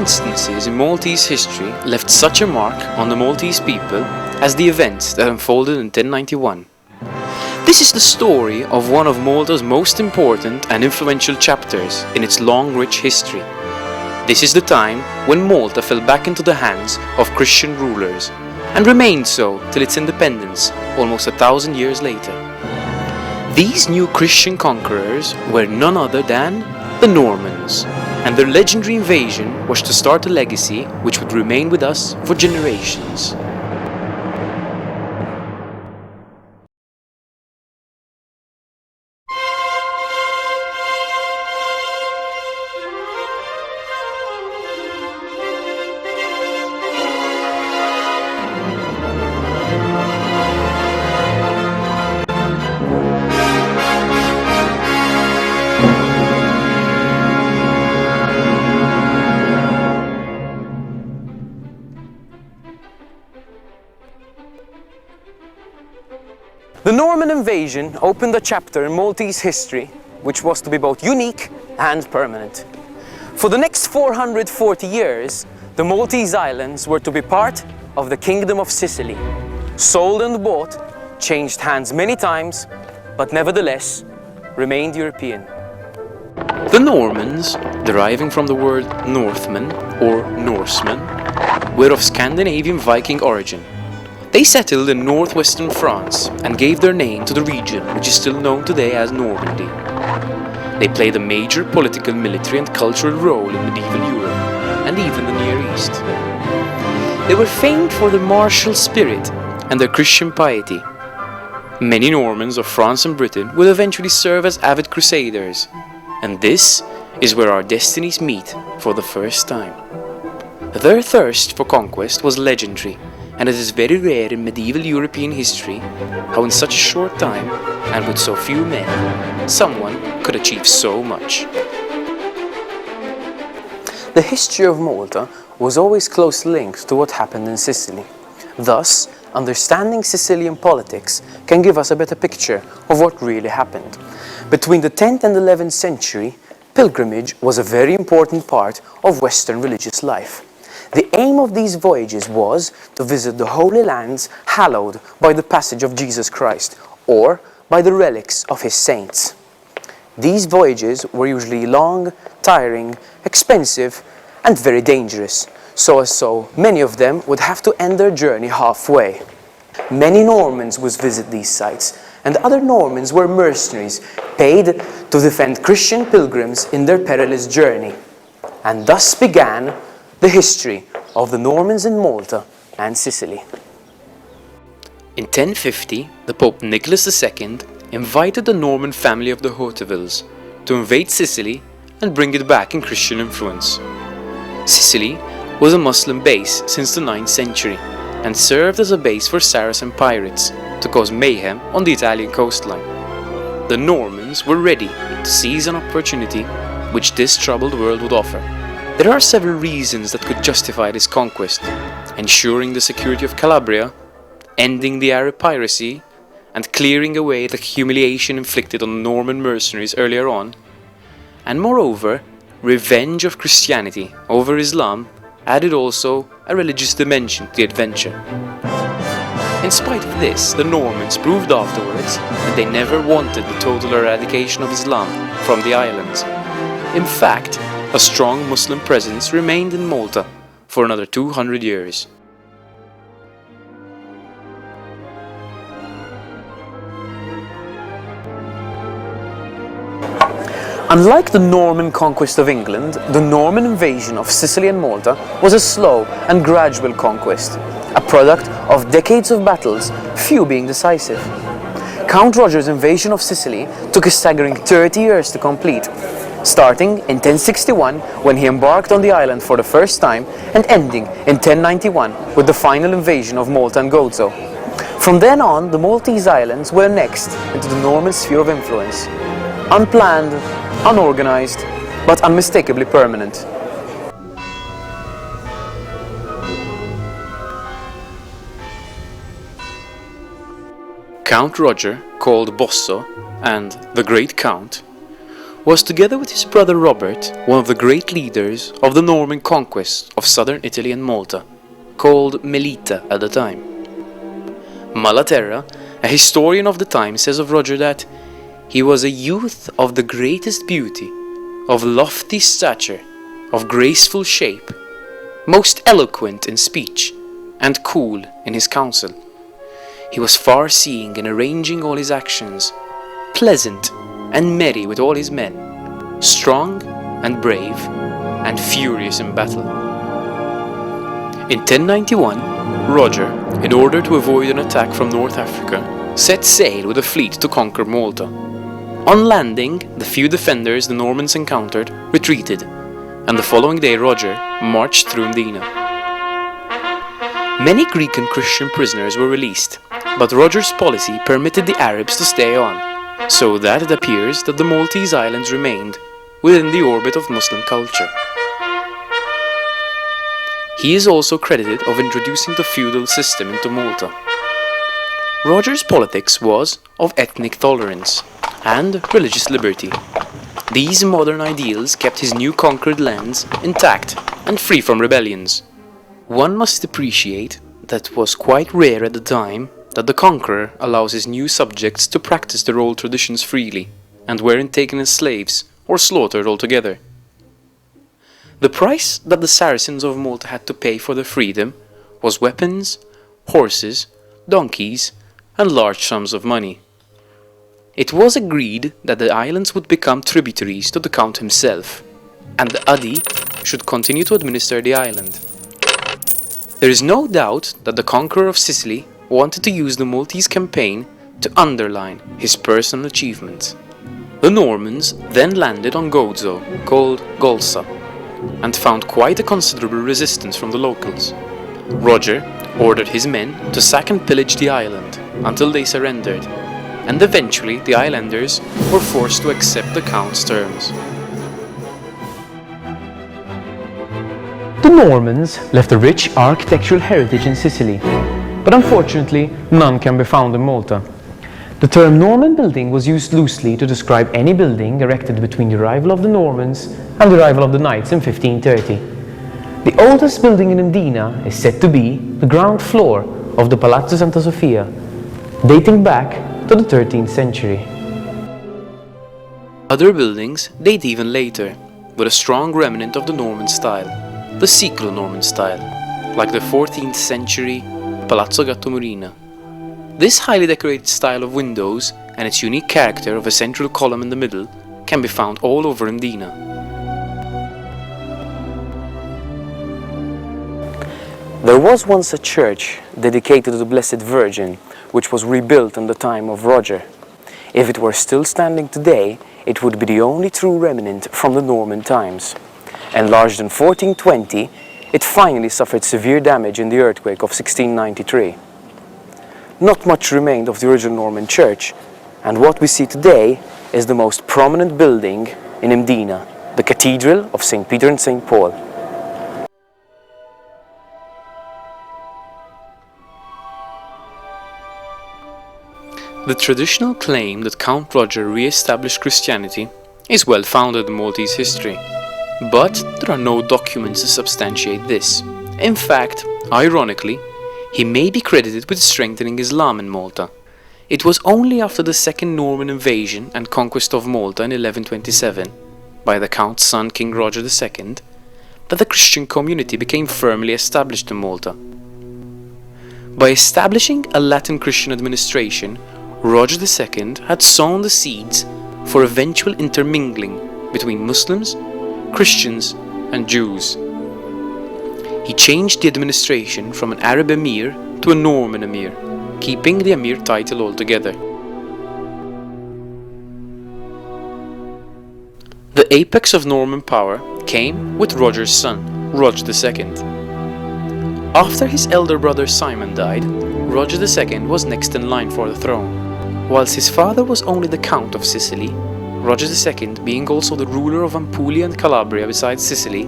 instances in Maltese history left such a mark on the Maltese people as the events that unfolded in 1091. This is the story of one of Malta's most important and influential chapters in its long, rich history. This is the time when Malta fell back into the hands of Christian rulers and remained so till its independence almost 1,000 years later. These new Christian conquerors were none other than the Normans, and their legendary invasion was to start a legacy which would remain with us for generations. The Norman invasion opened a chapter in Maltese history which was to be both unique and permanent. For the next 440 years, the Maltese islands were to be part of the Kingdom of Sicily. Sold and bought, changed hands many times, but nevertheless remained European. The Normans, deriving from the word Northman or Norseman, were of Scandinavian Viking origin. They settled in northwestern France and gave their name to the region which is still known today as Normandy. They played a major political, military and cultural role in medieval Europe and even the Near East. They were famed for their martial spirit and their Christian piety. Many Normans of France and Britain would eventually serve as avid crusaders, and this is where our destinies meet for the first time. Their thirst for conquest was legendary, and it is very rare in medieval European history how in such a short time, and with so few men, someone could achieve so much. The history of Malta was always closely linked to what happened in Sicily. Thus, understanding Sicilian politics can give us a better picture of what really happened. Between the 10th and 11th century, pilgrimage was a very important part of Western religious life. The aim of these voyages was to visit the Holy Lands hallowed by the passage of Jesus Christ, or by the relics of his saints. These voyages were usually long, tiring, expensive, and very dangerous, so many of them would have to end their journey halfway. Many Normans would visit these sites, and other Normans were mercenaries paid to defend Christian pilgrims in their perilous journey. And thus began the history of the Normans in Malta and Sicily. In 1050, the Pope Nicholas II invited the Norman family of the Hautevilles to invade Sicily and bring it back in Christian influence. Sicily was a Muslim base since the 9th century and served as a base for Saracen pirates to cause mayhem on the Italian coastline. The Normans were ready to seize an opportunity which this troubled world would offer. There are several reasons that could justify this conquest: ensuring the security of Calabria, ending the Arab piracy, and clearing away the humiliation inflicted on Norman mercenaries earlier on, and moreover, revenge of Christianity over Islam added also a religious dimension to the adventure. In spite of this, the Normans proved afterwards that they never wanted the total eradication of Islam from the islands. In fact, a strong Muslim presence remained in Malta for another 200 years. Unlike the Norman conquest of England, the Norman invasion of Sicily and Malta was a slow and gradual conquest, a product of decades of battles, few being decisive. Count Roger's invasion of Sicily took a staggering 30 years to complete, starting in 1061 when he embarked on the island for the first time and ending in 1091 with the final invasion of Malta and Gozo. From then on, the Maltese islands were next into the Norman sphere of influence. Unplanned, unorganized, but unmistakably permanent. Count Roger, called Bosso and the Great Count, was together with his brother Robert one of the great leaders of the Norman conquest of southern Italy and Malta, called Melita at the time. Malaterra, a historian of the time, says of Roger that he was a youth of the greatest beauty, of lofty stature, of graceful shape, most eloquent in speech, and cool in his counsel. He was far-seeing in arranging all his actions, pleasant and merry with all his men, strong and brave, and furious in battle. In 1091, Roger, in order to avoid an attack from North Africa, set sail with a fleet to conquer Malta. On landing, the few defenders the Normans encountered retreated, and the following day Roger marched through Mdina. Many Greek and Christian prisoners were released, but Roger's policy permitted the Arabs to stay on, so that it appears that the Maltese islands remained within the orbit of Muslim culture. He is also credited of introducing the feudal system into Malta. Roger's politics was of ethnic tolerance and religious liberty. These modern ideals kept his new conquered lands intact and free from rebellions. One must appreciate that it was quite rare at the time that the conqueror allows his new subjects to practice their old traditions freely and weren't taken as slaves or slaughtered altogether. The price that the Saracens of Malta had to pay for their freedom was weapons, horses, donkeys, and large sums of money. It was agreed that the islands would become tributaries to the Count himself, and the Adi should continue to administer the island. There is no doubt that the conqueror of Sicily wanted to use the Maltese campaign to underline his personal achievements. The Normans then landed on Gozo, called Golsa, and found quite a considerable resistance from the locals. Roger ordered his men to sack and pillage the island until they surrendered, and eventually the islanders were forced to accept the Count's terms. The Normans left a rich architectural heritage in Sicily, but unfortunately none can be found in Malta. The term Norman building was used loosely to describe any building erected between the arrival of the Normans and the arrival of the Knights in 1530. The oldest building in Mdina is said to be the ground floor of the Palazzo Santa Sofia, dating back to the 13th century. Other buildings date even later, with a strong remnant of the Norman style, the Siculo-Norman style, like the 14th century Palazzo Gattomurina. This highly decorated style of windows and its unique character of a central column in the middle can be found all over Mdina. There was once a church dedicated to the Blessed Virgin, which was rebuilt in the time of Roger. If it were still standing today, it would be the only true remnant from the Norman times. Enlarged in 1420, it finally suffered severe damage in the earthquake of 1693. Not much remained of the original Norman church, and what we see today is the most prominent building in Mdina, the Cathedral of St. Peter and St. Paul. The traditional claim that Count Roger re-established Christianity is well founded in Maltese history, but there are no documents to substantiate this. In fact, ironically, he may be credited with strengthening Islam in Malta. It was only after the second Norman invasion and conquest of Malta in 1127, by the Count's son King Roger II, that the Christian community became firmly established in Malta. By establishing a Latin Christian administration, Roger II had sown the seeds for eventual intermingling between Muslims, Christians, and Jews. He changed the administration from an Arab emir to a Norman emir, keeping the emir title altogether. The apex of Norman power came with Roger's son, Roger II. After his elder brother Simon died, Roger II was next in line for the throne. Whilst his father was only the Count of Sicily, Roger II, being also the ruler of Apulia and Calabria besides Sicily,